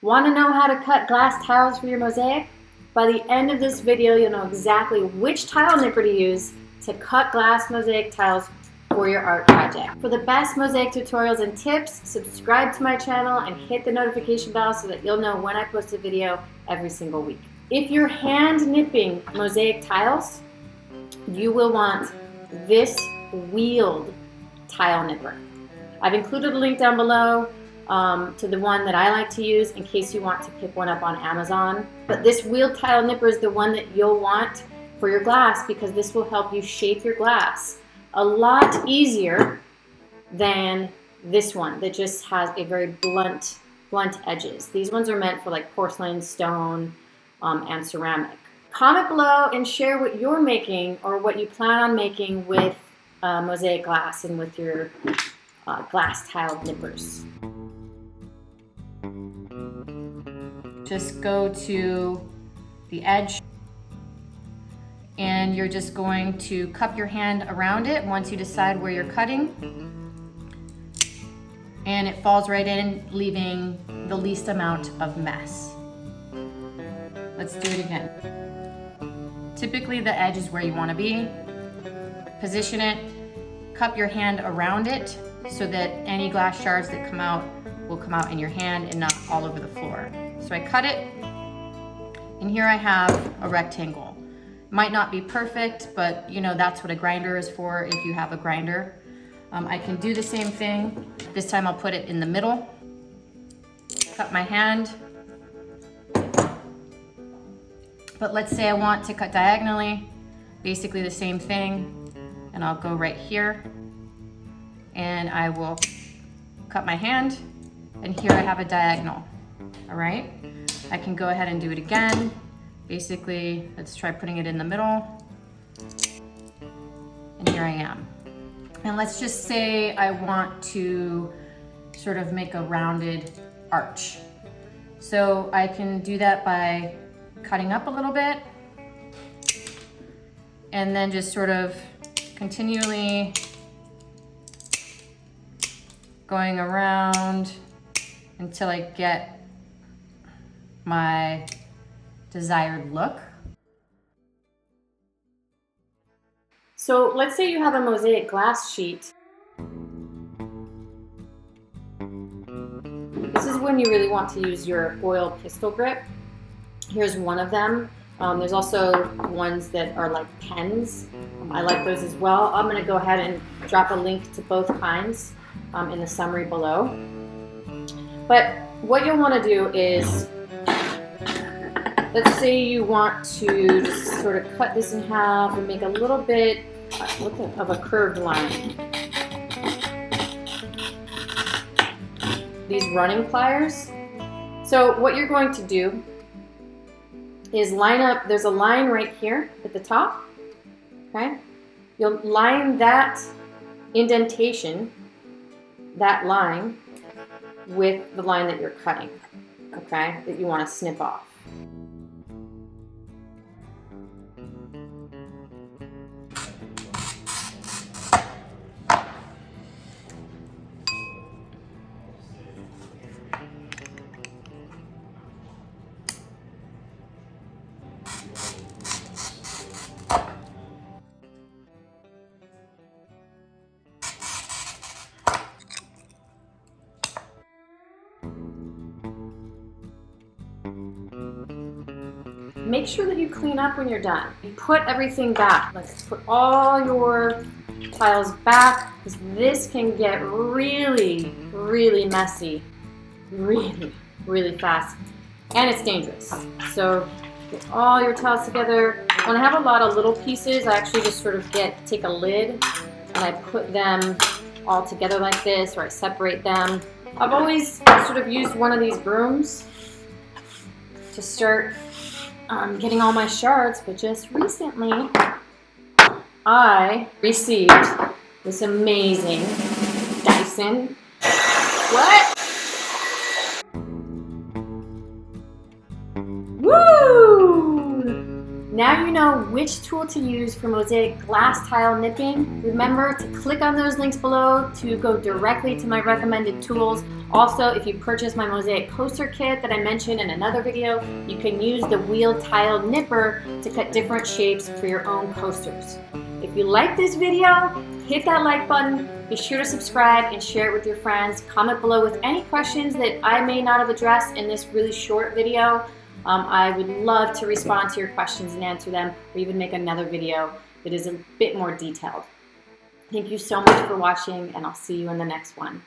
Want to know how to cut glass tiles for your mosaic? By the end of this video, you'll know exactly which tile nipper to use to cut glass mosaic tiles for your art project. For the best mosaic tutorials and tips, subscribe to my channel and hit the notification bell so that you'll know when I post a video every single week. If you're hand nipping mosaic tiles, you will want this wheeled tile nipper. I've included a link down below to the one that I like to use in case you want to pick one up on Amazon. But this wheeled tile nipper is the one that you'll want for your glass because this will help you shape your glass a lot easier than this one that just has a very blunt edges. These ones are meant for like porcelain, stone, and ceramic. Comment below and share what you're making or what you plan on making with mosaic glass and with your glass tile nippers. Just go to the edge and you're just going to cup your hand around it once you decide where you're cutting, and it falls right in, leaving the least amount of mess. Let's do it again. Typically the edge is where you want to be. Position it, cup your hand around it so that any glass shards that come out will come out in your hand and not all over the floor. So I cut it, and here I have a rectangle. Might not be perfect, but you know that's what a grinder is for if you have a grinder. I can do the same thing. This time I'll put it in the middle, cut my hand. But let's say I want to cut diagonally, basically the same thing, and I'll go right here, and I will cut my hand, and here I have a diagonal. All right, I can go ahead and do it again. Basically, let's try putting it in the middle, and here I am. And let's just say I want to sort of make a rounded arch. So I can do that by cutting up a little bit, and then just sort of continually going around until I get my desired look. So let's say you have a mosaic glass sheet. This is when you really want to use your oil pistol grip. Here's one of them. There's also ones that are like pens. I like those as well. I'm going to go ahead and drop a link to both kinds in the summary below. But what you'll want to do is, let's say you want to just sort of cut this in half and make a little bit of a curved line. These running pliers. So what you're going to do is line up, there's a line right here at the top, okay? You'll line that indentation, that line, with the line that you're cutting, okay, that you want to snip off. Make sure that you clean up when you're done. You put everything back. Let's put all your tiles back, because this can get really, really messy, really fast, and it's dangerous. So get all your tiles together. When I have a lot of little pieces, I actually just sort of take a lid and I put them all together like this, or I separate them. I've always sort of used one of these brooms to start getting all my shards, but just recently I received this amazing Dyson. What? Woo! Now you know which tool to use for mosaic glass tile nipping. Remember to click on those links below to go directly to my recommended tools. Also, if you purchase my mosaic coaster kit that I mentioned in another video, you can use the wheel tile nipper to cut different shapes for your own coasters. If you like this video, hit that like button. Be sure to subscribe and share it with your friends. Comment below with any questions that I may not have addressed in this really short video. I would love to respond to your questions and answer them, or even make another video that is a bit more detailed. Thank you so much for watching, and I'll see you in the next one.